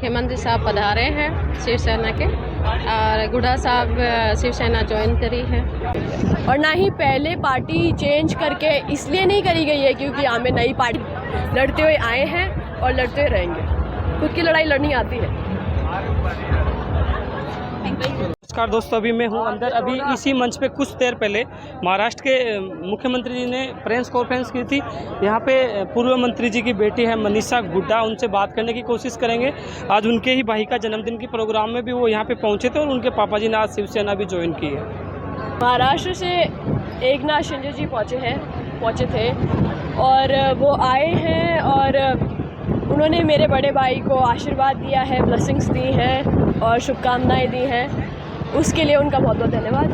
मुख्यमंत्री साहब पधारे हैं शिवसेना के, और गुड़ा साहब शिवसेना ज्वाइन करी है। और ना ही पहले पार्टी चेंज करके इसलिए नहीं करी गई है क्योंकि हमें नई पार्टी लड़ते हुए आए हैं और लड़ते हुए रहेंगे। खुद की लड़ाई लड़नी आती है। नमस्कार दोस्तों, अभी मैं हूं अंदर। अभी इसी मंच पे कुछ देर पहले महाराष्ट्र के मुख्यमंत्री जी ने प्रेस कॉन्फ्रेंस की थी। यहाँ पे पूर्व मंत्री जी की बेटी है मनीषा गुड्डा, उनसे बात करने की कोशिश करेंगे। आज उनके ही भाई का जन्मदिन के प्रोग्राम में भी वो यहाँ पे पहुँचे थे और उनके पापा जी ने आज शिवसेना भी ज्वाइन की है। महाराष्ट्र से एकनाथ शिंदे जी पहुँचे थे और वो आए हैं और उन्होंने मेरे बड़े भाई को आशीर्वाद दिया है, ब्लेसिंग्स दी हैं और शुभकामनाएं दी हैं। उसके लिए उनका बहुत बहुत धन्यवाद।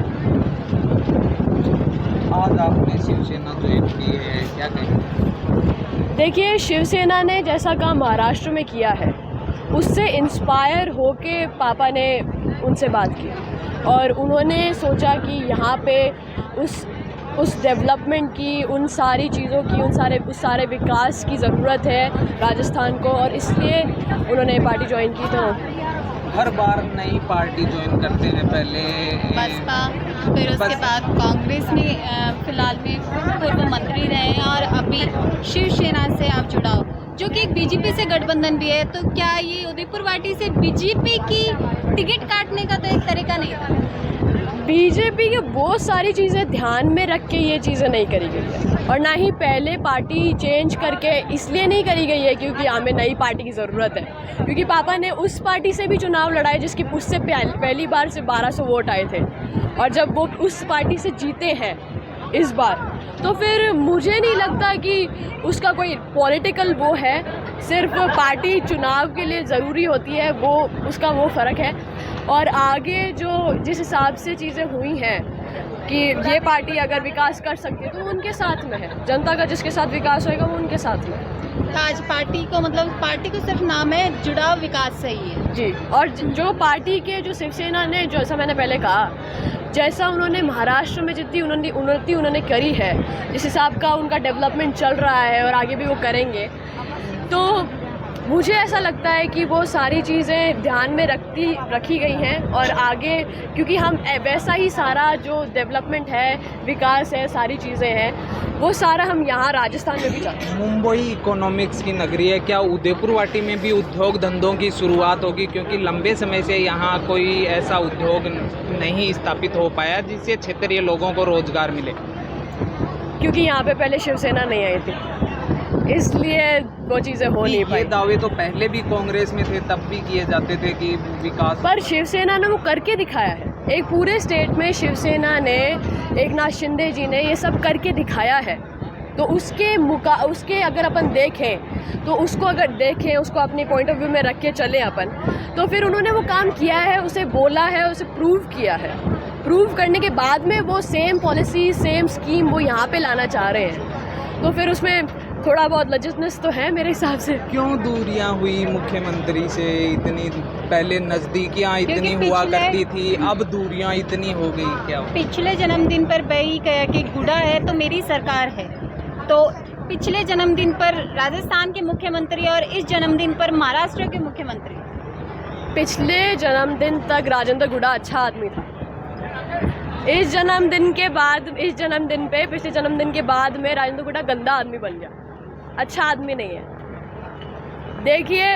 आज आपने शिवसेना ज्वाइन की है, क्या कहेंगे? देखिए, शिवसेना ने जैसा काम महाराष्ट्र में किया है उससे इंस्पायर होके पापा ने उनसे बात की और उन्होंने सोचा कि यहाँ पे उस डेवलपमेंट की, उन सारी चीज़ों की, उस सारे विकास की ज़रूरत है राजस्थान को, और इसलिए उन्होंने पार्टी ज्वाइन की। तो हर बार नई पार्टी ज्वाइन करते हैं, पहले बसपा, फिर उसके बाद कांग्रेस में फिलहाल में पूर्व मंत्री रहे हैं और अभी शिवसेना से आप जुड़ाओ, जो कि एक बीजेपी से गठबंधन भी है। तो क्या ये उदयपुर वाटी से बीजेपी की टिकट काटने का तो एक तरीका नहीं था? बीजेपी की बहुत सारी चीज़ें ध्यान में रख के ये चीज़ें नहीं करी गई है, और ना ही पहले पार्टी चेंज करके इसलिए नहीं करी गई है क्योंकि हमें नई पार्टी की ज़रूरत है। क्योंकि पापा ने उस पार्टी से भी चुनाव लड़ाए जिसकी उससे पहली बार से 1200 वोट आए थे, और जब वो उस पार्टी से जीते हैं इस बार, तो फिर मुझे नहीं लगता कि उसका कोई पॉलिटिकल वो है। सिर्फ पार्टी चुनाव के लिए ज़रूरी होती है, वो उसका वो फ़र्क है। और आगे जो जिस हिसाब से चीज़ें हुई हैं कि ये पार्टी अगर विकास कर सकती है तो उनके साथ में है, जनता का जिसके साथ विकास होएगा वो उनके साथ में है। तो आज पार्टी को सिर्फ नाम है, जुड़ाव विकास सही है जी। और जो पार्टी के जो शिवसेना ने, जैसा मैंने पहले कहा, जैसा उन्होंने महाराष्ट्र में जितनी उन्नति उन्होंने करी है, जिस हिसाब का उनका डेवलपमेंट चल रहा है और आगे भी वो करेंगे, तो मुझे ऐसा लगता है कि वो सारी चीज़ें ध्यान में रखी गई हैं। और आगे क्योंकि हम वैसा ही सारा जो डेवलपमेंट है, विकास है, सारी चीज़ें हैं, वो सारा हम यहाँ राजस्थान में भी चाहते हैं। मुंबई इकोनॉमिक्स की नगरी है, क्या उदयपुर वाटी में भी उद्योग धंधों की शुरुआत होगी? क्योंकि लंबे समय से यहाँ कोई ऐसा उद्योग नहीं स्थापित हो पाया जिससे क्षेत्रीय लोगों को रोजगार मिले। क्योंकि यहाँ पे पहले शिवसेना नहीं आई थी, इसलिए वो चीज़ें हो नहीं पाई। ये दावे तो पहले भी कांग्रेस में थे, तब भी किए जाते थे कि विकास, पर शिवसेना ने वो करके दिखाया है। एक पूरे स्टेट में शिवसेना ने, एकनाथ शिंदे जी ने ये सब करके दिखाया है। तो उसके अगर अपन देखें तो उसको अपनी पॉइंट ऑफ व्यू में रख के चले अपन, तो फिर उन्होंने वो काम किया है, उसे बोला है, उसे प्रूव किया है। प्रूव करने के बाद में वो सेम पॉलिसी, सेम स्कीम वो यहाँ पे लाना चाह रहे हैं। तो फिर उसमें थोड़ा बहुत लजिटनेस तो है मेरे हिसाब से। क्यों दूरियां हुई मुख्यमंत्री से? इतनी पहले नज़दीकियां इतनी हुआ करती थी, अब दूरियां इतनी हो गई, क्या? पिछले जन्मदिन पर वही कहा कि गुड़ा है तो मेरी सरकार है। तो पिछले जन्मदिन पर राजस्थान के मुख्यमंत्री और इस जन्मदिन पर महाराष्ट्र के मुख्यमंत्री। पिछले जन्मदिन तक राजेंद्र गुड़ा अच्छा आदमी था। पिछले जन्मदिन के बाद में राजेंद्र गुड़ा गंदा आदमी बन गया, अच्छा आदमी नहीं है। देखिए,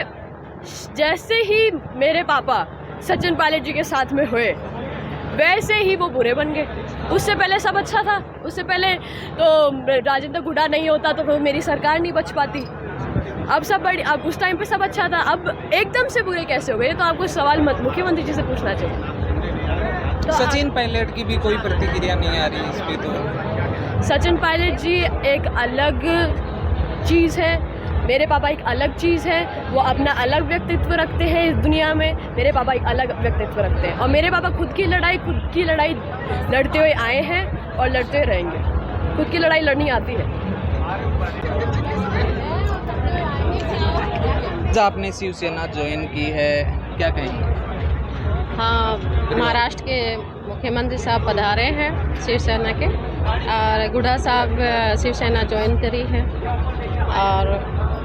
जैसे ही मेरे पापा सचिन पायलट जी के साथ में हुए, वैसे ही वो बुरे बन गए। उससे पहले सब अच्छा था, उससे पहले तो राजेंद्र गुड़ा नहीं होता तो मेरी सरकार नहीं बच पाती। अब उस टाइम पे सब अच्छा था, अब एकदम से बुरे कैसे हो गए? तो आपको सवाल मुख्यमंत्री जी से पूछना चाहिए। तो सचिन पायलट की भी कोई प्रतिक्रिया नहीं आ रही इस पे? तो सचिन पायलट जी एक अलग चीज़ है, मेरे पापा एक अलग चीज़ है। वो अपना अलग व्यक्तित्व रखते हैं इस दुनिया में, मेरे पापा एक अलग व्यक्तित्व रखते हैं। और मेरे पापा खुद की लड़ाई लड़ते हुए आए हैं और लड़ते हुए रहेंगे। खुद की लड़ाई लड़नी आती है। आपने शिवसेना ज्वाइन की है, क्या कहेंगे? हाँ, महाराष्ट्र के मुख्यमंत्री साहब पधारे हैं शिवसेना के, और गुड़ा साहब शिवसेना ज्वाइन करी है, और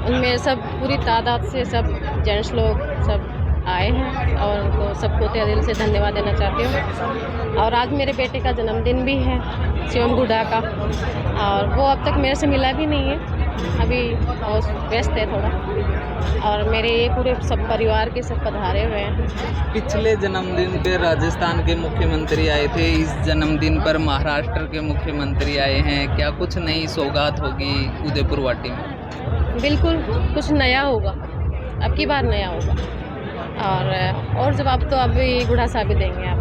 उनमें सब पूरी तादाद से सब जेंट्स लोग सब आए हैं और उनको सबको तहे दिल से धन्यवाद देना चाहती हूँ। और आज मेरे बेटे का जन्मदिन भी है, शिवम गुड्डा का, और वो अब तक मेरे से मिला भी नहीं है, अभी व्यस्त है थोड़ा। और मेरे ये पूरे सब परिवार के सब पधारे हुए हैं। पिछले जन्मदिन पे राजस्थान के मुख्यमंत्री आए थे, इस जन्मदिन पर महाराष्ट्र के मुख्यमंत्री आए हैं, क्या कुछ नई सौगात होगी उदयपुर वाटी में? बिल्कुल कुछ नया होगा, अब की बार नया होगा। और जवाब तो अभी गुड़ा साहब ही देंगे आप।